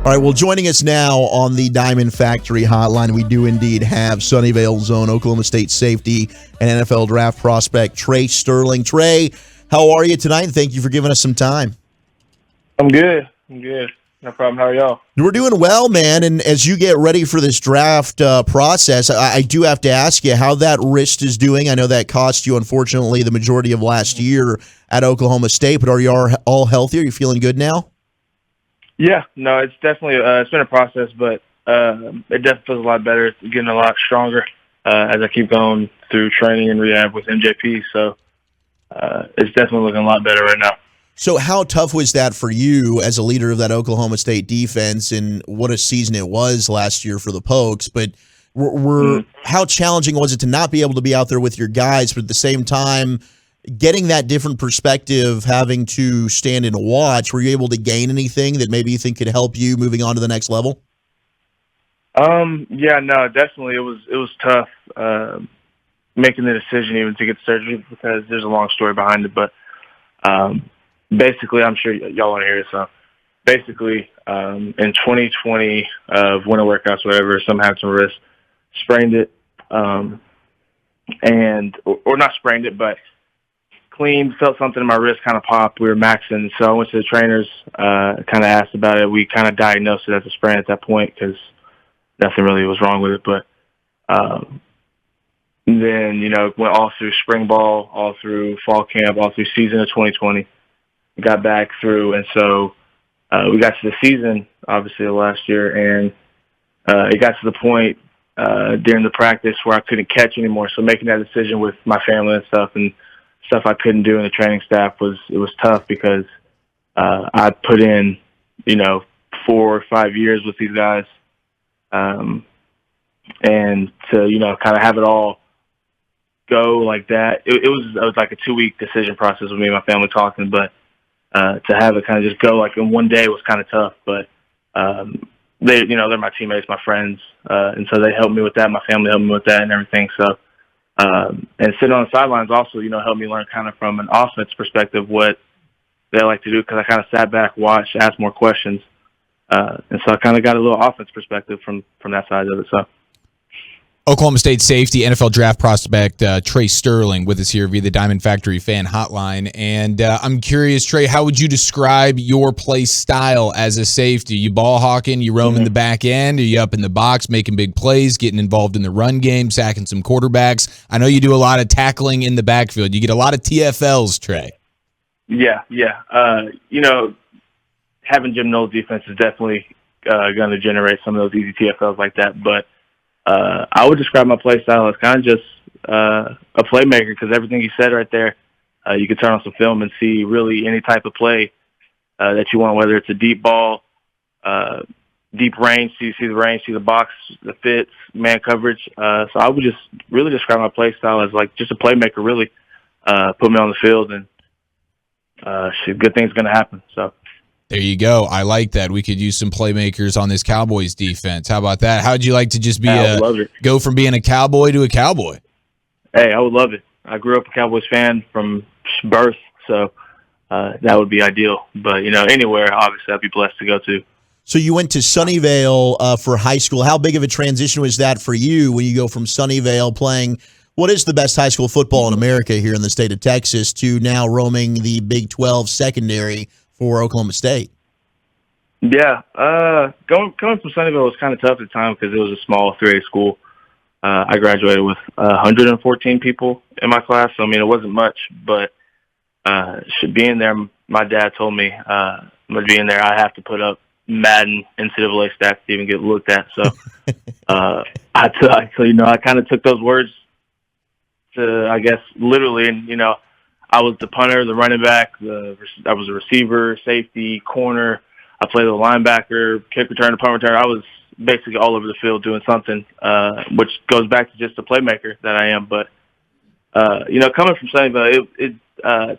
All right, well, joining us now on the Diamond Factory hotline, we do indeed have Sunnyvale's own Oklahoma State safety and NFL draft prospect, Tre Sterling. Tre, how are you tonight? And thank you for giving us some time. I'm good. No problem. How are y'all? We're doing well, man. And as you get ready for this draft process, I do have to ask you how that wrist is doing. I know that cost you, unfortunately, the majority of last year at Oklahoma State, but are you all healthy? Are you feeling good now? Yeah, no, it's definitely it's been a process, but it definitely feels a lot better. It's getting a lot stronger as I keep going through training and rehab with MJP. So it's definitely looking a lot better right now. So how tough was that for you as a leader of that Oklahoma State defense, and what a season it was last year for the Pokes? But how challenging was it to not be able to be out there with your guys, but at the same time, getting that different perspective, having to stand and watch? Were you able to gain anything that maybe you think could help you moving on to the next level? Yeah, no, definitely. It was tough making the decision even to get surgery because there's a long story behind it. But basically, I'm sure y'all want to hear it. So basically, in 2020, winter workouts, whatever, something happened to my wrist, sprained it, or not sprained it, but clean, felt something in my wrist kind of pop. We were maxing, so I went to the trainers, kind of asked about it. We kind of diagnosed it as a sprain at that point because nothing really was wrong with it. But then, went all through spring ball, all through fall camp, all through season of 2020. Got back through, and so we got to the season, obviously, of last year, and it got to the point during the practice where I couldn't catch anymore. So making that decision with my family and stuff I couldn't do in the training staff was tough because I put in 4 or 5 years with these guys, and to kind of have it all go like that, it was like a 2-week decision process with me and my family talking, but to have it kind of just go like in one day was kind of tough. But they're my teammates, my friends, and so they helped me with that. My family helped me with that and everything. So. And sitting on the sidelines also, helped me learn kind of from an offense perspective what they like to do because I kind of sat back, watched, asked more questions. And so I kind of got a little offense perspective from that side of it. So. Oklahoma State safety, NFL draft prospect Tre Sterling with us here via the Diamond Factory fan hotline. And I'm curious, Tre, how would you describe your play style as a safety? You ball hawking, you roam in the back end, are you up in the box making big plays, getting involved in the run game, sacking some quarterbacks? I know you do a lot of tackling in the backfield. You get a lot of TFLs, Tre. Yeah. Having Jim Knowles' defense is definitely going to generate some of those easy TFLs like that, but I would describe my play style as kind of just a playmaker because everything you said right there, you can turn on some film and see really any type of play that you want, whether it's a deep ball, deep range, so you see the range, see the box, the fits, man coverage. So I would just really describe my play style as like just a playmaker, really. Put me on the field and good things going to happen. So. There you go. I like that. We could use some playmakers on this Cowboys defense. How about that? How'd you like to just go from being a Cowboy to a Cowboy? Hey, I would love it. I grew up a Cowboys fan from birth, so that would be ideal. But, anywhere, obviously, I'd be blessed to go to. So you went to Sunnyvale for high school. How big of a transition was that for you when you go from Sunnyvale playing what is the best high school football in America here in the state of Texas to now roaming the Big 12 secondary for Oklahoma State? Yeah, coming from Sunnyvale was kind of tough at the time because it was a small 3A school. I graduated with 114 people in my class, so it wasn't much, but being there, my dad told me being there, I have to put up Madden NCAA stats to even get looked at. So I kind of took those words to, I guess, literally, and I was the punter, the running back, I was a receiver, safety, corner. I played the linebacker, kick return, punt return. I was basically all over the field doing something, which goes back to just the playmaker that I am. But, coming from Sunnyvale, it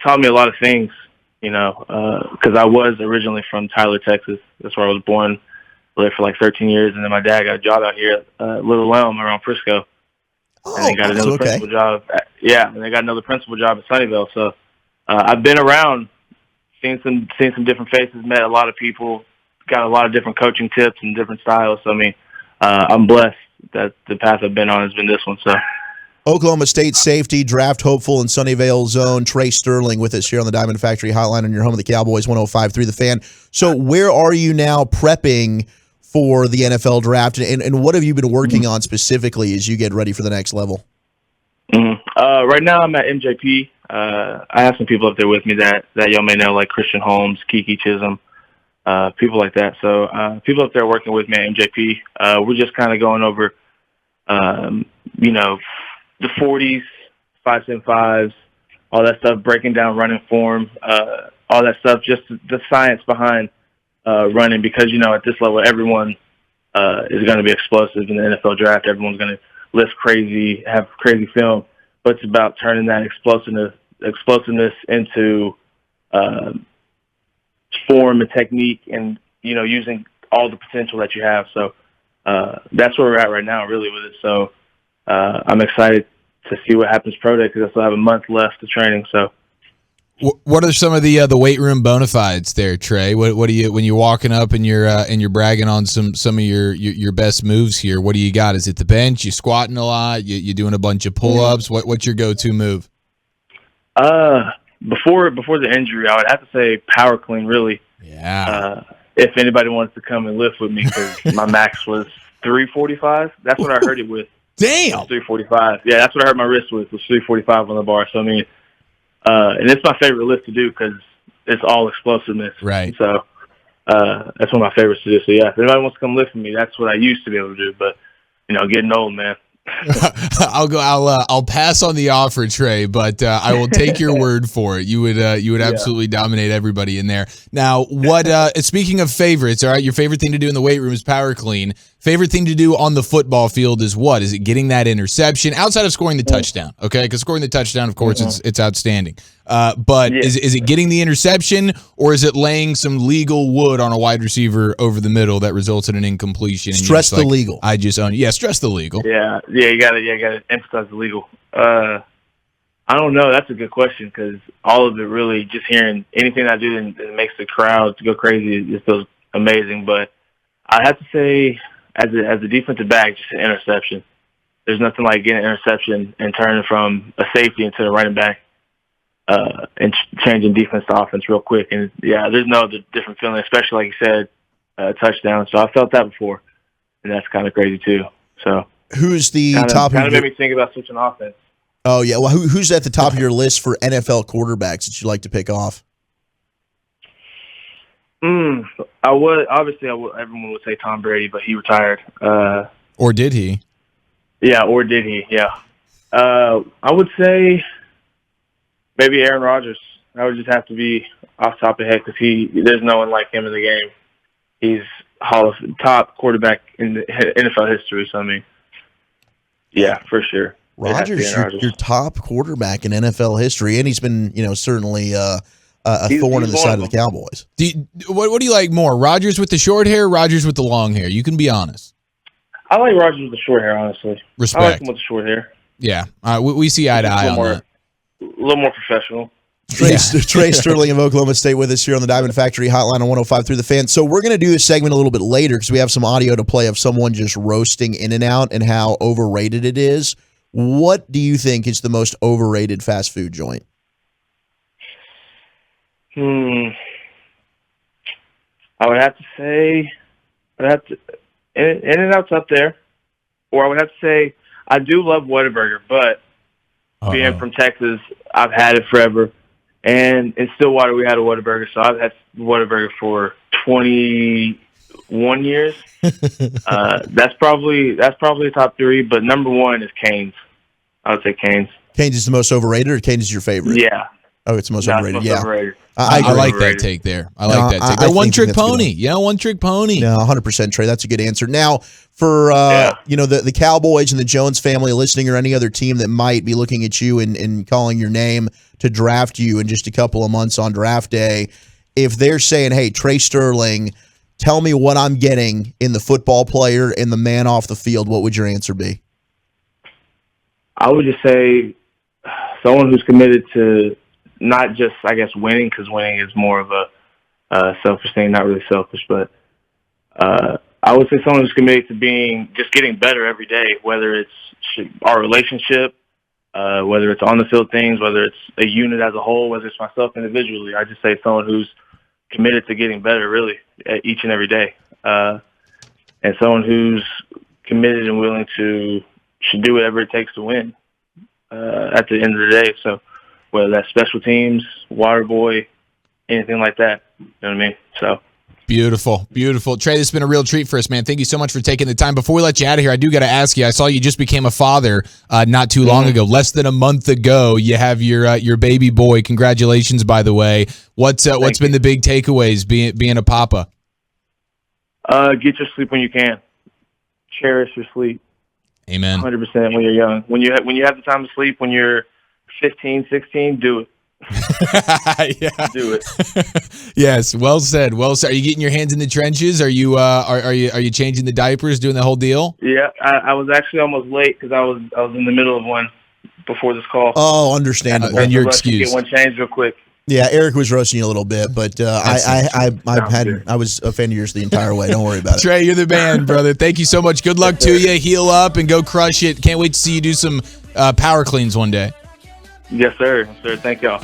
taught me a lot of things, because I was originally from Tyler, Texas. That's where I was born. Lived for like 13 years, and then my dad got a job out here at Little Elm around Frisco. Oh, and they got another principal job. And they got another principal job at Sunnyvale. So I've been around, seen some different faces, met a lot of people, got a lot of different coaching tips and different styles. So, I mean, I'm blessed that the path I've been on has been this one. So, Oklahoma State safety, draft hopeful in Sunnyvale zone, Tre Sterling with us here on the Diamond Factory Hotline on your home of the Cowboys, 105.3 The Fan. So where are you now prepping for the NFL draft, and what have you been working on specifically as you get ready for the next level? Right now I'm at MJP. I have some people up there with me that y'all may know, like Christian Holmes, Kiki Chisholm, people like that. So people up there working with me at MJP. We're just kind of going over, the 40s, 5.5s, all that stuff, breaking down running form, all that stuff, just the science behind running, because, at this level, everyone is going to be explosive in the NFL draft. Everyone's going to lift crazy, have crazy film, but it's about turning that explosiveness into form and technique and, using all the potential that you have. So that's where we're at right now, really, with it. So I'm excited to see what happens pro day, because I still have a month left of training. So, what are some of the weight room bona fides there, Tre? What do you, when you're walking up and you're bragging on some of your best moves here? What do you got? Is it the bench? You squatting a lot? You doing a bunch of pull ups? What's your go to move? Before the injury, I would have to say power clean. Really, yeah. If anybody wants to come and lift with me, because my max was 345. That's what I heard it with. Damn. 345. Yeah, that's what I heard my wrist was 345 on the bar. So, I mean, and it's my favorite lift to do because it's all explosiveness. Right. So that's one of my favorites to do. So, yeah, if anybody wants to come lift with me, that's what I used to be able to do. But, getting old, man. I'll pass on the offer, Tre, but I will take your word for it. You would absolutely dominate everybody in there. Now, speaking of favorites, all right, your favorite thing to do in the weight room is power clean. Favorite thing to do on the football field is what? Is it getting that interception outside of scoring the touchdown? Okay, because scoring the touchdown, of course, it's outstanding. But is it getting the interception, or is it laying some legal wood on a wide receiver over the middle that results in an incompletion? Stress the legal. I just own. Yeah, stress the legal. Yeah, you gotta emphasize the legal. I don't know. That's a good question, because all of it, really, just hearing anything I do that makes the crowd go crazy, it just feels amazing. But I have to say, as a defensive back, just an interception. There's nothing like getting an interception and turning from a safety into a running back, and changing defense to offense real quick. And yeah, there's no other different feeling, especially like you said, touchdown. So I felt that before, and that's kind of crazy too. So who's the top? Kind of made me think about switching offense. Oh yeah, well, who's at the top of your list for NFL quarterbacks that you like to pick off? Everyone would say Tom Brady, but he retired. Or did he? Yeah, or did he? Yeah. I would say maybe Aaron Rodgers. That would just have to be off the top of the head, because there's no one like him in the game. He's top quarterback in the NFL history. So, I mean, yeah, for sure. Rodgers, your top quarterback in NFL history, and he's been, certainly a thorn in the side of the Cowboys. What do you like more, Rodgers with the short hair, Rodgers with the long hair? You can be honest. I like Rodgers with the short hair, honestly. Respect. I like him with the short hair. Yeah, we see eye to eye on that. A little more professional. Tre Sterling of Oklahoma State with us here on the Diamond Factory Hotline on 105.3 The Fan. So we're going to do this segment a little bit later, because we have some audio to play of someone just roasting In-N-Out and how overrated it is. What do you think is the most overrated fast food joint? I would have to say, In-N-Out's up there. Or I would have to say, I do love Whataburger, but being from Texas, I've had it forever. And in Stillwater, we had a Whataburger, so I've had Whataburger for 21 years. That's probably the top three, but number one is Cane's. I would say Cane's. Cane's is the most overrated, or Cane's is your favorite? Yeah. Oh, it's the most overrated. It's most overrated. I like that take there. I like that take. They're one-trick pony. One-trick pony. No, 100%, Tre. That's a good answer. Now, for the Cowboys and the Jones family listening, or any other team that might be looking at you and calling your name to draft you in just a couple of months on draft day, if they're saying, hey, Tre Sterling, tell me what I'm getting in the football player and the man off the field, what would your answer be? I would just say someone who's committed to not just, I guess, winning, because winning is more of a selfish thing, not really selfish, but I would say someone who's committed to getting better every day, whether it's our relationship, whether it's on the field things, whether it's a unit as a whole, whether it's myself individually. I just say someone who's committed to getting better really each and every day. And someone who's committed and willing to do whatever it takes to win at the end of the day. So whether that's special teams, water boy, anything like that, you know what I mean? So. Beautiful, beautiful. Tre, this has been a real treat for us, man. Thank you so much for taking the time. Before we let you out of here, I do got to ask you, I saw you just became a father not too long ago, less than a month ago. You have your baby boy. Congratulations, by the way. What's been the big takeaways being a papa? Get your sleep when you can. Cherish your sleep. Amen. 100% when you're young. When you have the time to sleep when you're 15, 16, do it. Yeah. Do it. Yes, well said. Well said. Are you getting your hands in the trenches? Are you are you changing the diapers, doing the whole deal? Yeah, I was actually almost late because I was in the middle of one before this call. Oh, understandable. And your excuse. Get one changed real quick. Yeah, Eric was roasting you a little bit, but I was a fan of yours the entire way. Don't worry about it. Tre, you're the man, brother. Thank you so much. Good luck to you. Heal up and go crush it. Can't wait to see you do some power cleans one day. Yes, sir. Yes, sir. Thank y'all.